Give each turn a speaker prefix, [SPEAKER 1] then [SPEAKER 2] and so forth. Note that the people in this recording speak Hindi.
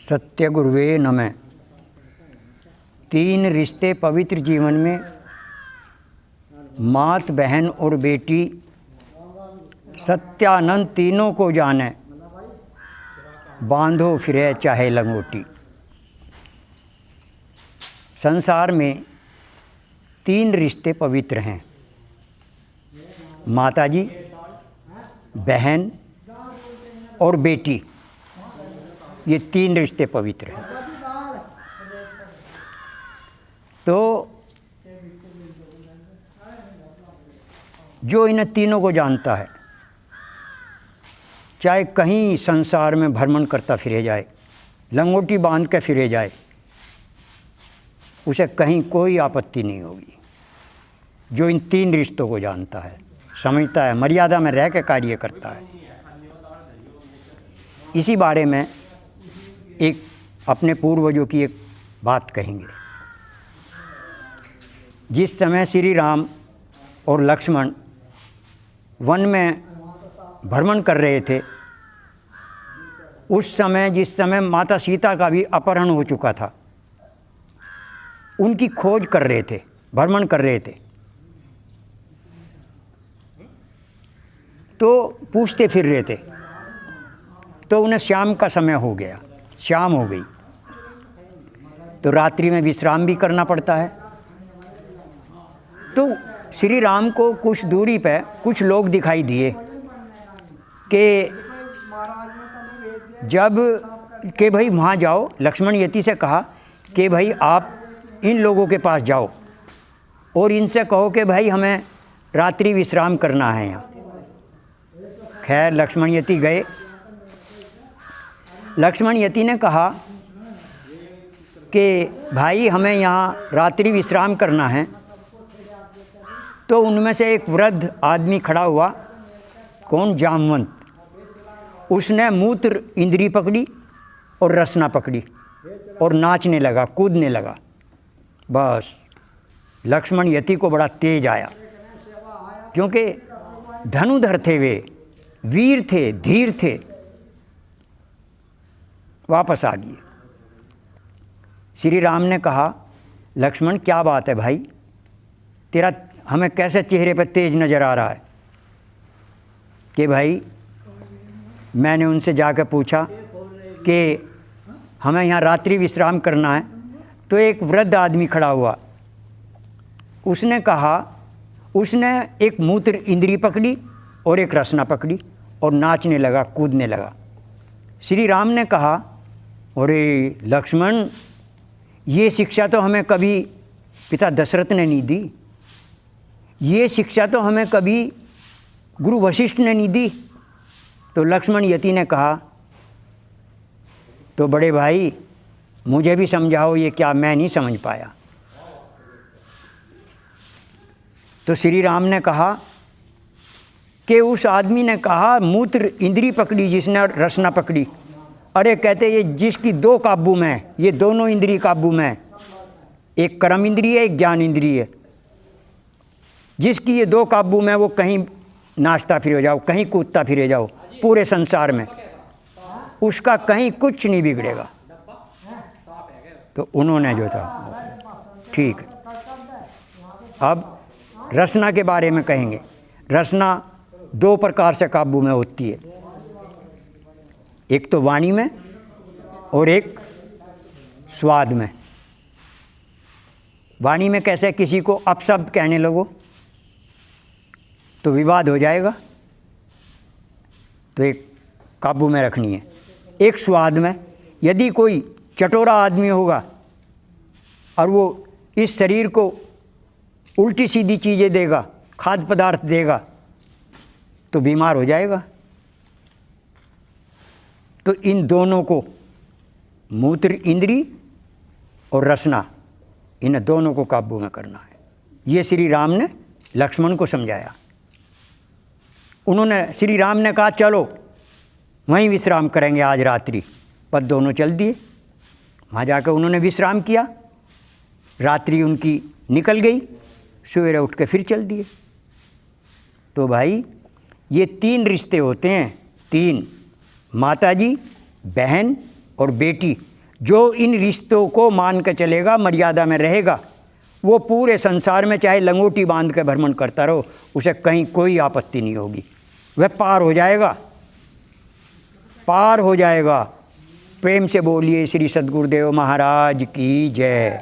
[SPEAKER 1] सत्य गुरुवे नमः। तीन रिश्ते पवित्र जीवन में मात, बहन और बेटी सत्यानंद तीनों को जाने, बांधो फिरे चाहे लंगोटी। संसार में तीन रिश्ते पवित्र हैं, माताजी, बहन और बेटी। ये तीन रिश्ते पवित्र हैं। तो जो इन तीनों को जानता है, चाहे कहीं संसार में भ्रमण करता फिरे जाए, लंगोटी बांध के फिरे जाए, उसे कहीं कोई आपत्ति नहीं होगी। जो इन तीन रिश्तों को जानता है, समझता है, मर्यादा में रह के कार्य करता है। इसी बारे में एक अपने पूर्वजों की एक बात कहेंगे। जिस समय श्री राम और लक्ष्मण वन में भ्रमण कर रहे थे, उस समय जिस समय माता सीता का भी अपहरण हो चुका था, उनकी खोज कर रहे थे, भ्रमण कर रहे थे, तो पूछते फिर रहे थे। तो उन्हें शाम का समय हो गया, शाम हो गई, तो रात्रि में विश्राम भी करना पड़ता है। तो श्री राम को कुछ दूरी पे कुछ लोग दिखाई दिए कि जब कि भाई वहाँ जाओ। लक्ष्मण यति से कहा कि भाई आप इन लोगों के पास जाओ और इनसे कहो कि भाई हमें रात्रि विश्राम करना है यहाँ। खैर लक्ष्मण यति गए। लक्ष्मण यति ने कहा कि भाई हमें यहाँ रात्रि विश्राम करना है। तो उनमें से एक वृद्ध आदमी खड़ा हुआ, कौन? जामवंत। उसने मूत्र इंद्री पकड़ी और रसना पकड़ी और नाचने लगा, कूदने लगा। बस लक्ष्मण यति को बड़ा तेज आया, क्योंकि धनुधर थे, वे वीर थे, धीर थे। वापस आ गए। श्री राम ने कहा, लक्ष्मण क्या बात है भाई, तेरा हमें कैसे चेहरे पर तेज नज़र आ रहा है? कि भाई मैंने उनसे जाकर पूछा कि हमें यहाँ रात्रि विश्राम करना है। तो एक वृद्ध आदमी खड़ा हुआ, उसने कहा, उसने एक मूत्र इंद्री पकड़ी और एक रसना पकड़ी और नाचने लगा, कूदने लगा। श्री राम ने कहा, अरे लक्ष्मण, ये शिक्षा तो हमें कभी पिता दशरथ ने नहीं दी, ये शिक्षा तो हमें कभी गुरु वशिष्ठ ने नहीं दी। तो लक्ष्मण यति ने कहा, तो बड़े भाई मुझे भी समझाओ, ये क्या मैं नहीं समझ पाया। तो श्री राम ने कहा कि उस आदमी ने कहा, मूत्र इंद्री पकड़ी जिसने, रसना पकड़ी। अरे कहते ये जिसकी दो काबू में है, ये दोनों इंद्री काबू में है, एक कर्म इंद्रिय है, एक ज्ञान इंद्रिय है। जिसकी ये दो काबू में, वो कहीं नाचता फिरे जाओ, कहीं कूदता फिरे जाओ, पूरे संसार में उसका कहीं कुछ नहीं बिगड़ेगा। तो उन्होंने जो था, ठीक है। अब रसना के बारे में कहेंगे। रसना दो प्रकार से काबू में होती है, एक तो वाणी में और एक स्वाद में। वाणी में कैसे? किसी को अपशब्द कहने लगो तो विवाद हो जाएगा, तो एक काबू में रखनी है। एक स्वाद में, यदि कोई चटोरा आदमी होगा और वो इस शरीर को उल्टी सीधी चीज़ें देगा, खाद्य पदार्थ देगा, तो बीमार हो जाएगा। तो इन दोनों को, मूत्र इंद्री और रसना, इन दोनों को काबू में करना है। ये श्री राम ने लक्ष्मण को समझाया। उन्होंने, श्री राम ने कहा चलो वहीं विश्राम करेंगे आज रात्रि। पर दोनों चल दिए। वहाँ जाकर उन्होंने विश्राम किया। रात्रि उनकी निकल गई, सवेरे उठ के फिर चल दिए। तो भाई ये तीन रिश्ते होते हैं, तीन, माताजी, बहन और बेटी। जो इन रिश्तों को मान के चलेगा, मर्यादा में रहेगा, वो पूरे संसार में चाहे लंगोटी बांध के भ्रमण करता रहो, उसे कहीं कोई आपत्ति नहीं होगी, वह पार हो जाएगा, पार हो जाएगा। प्रेम से बोलिए श्री सद्गुरुदेव महाराज की जय।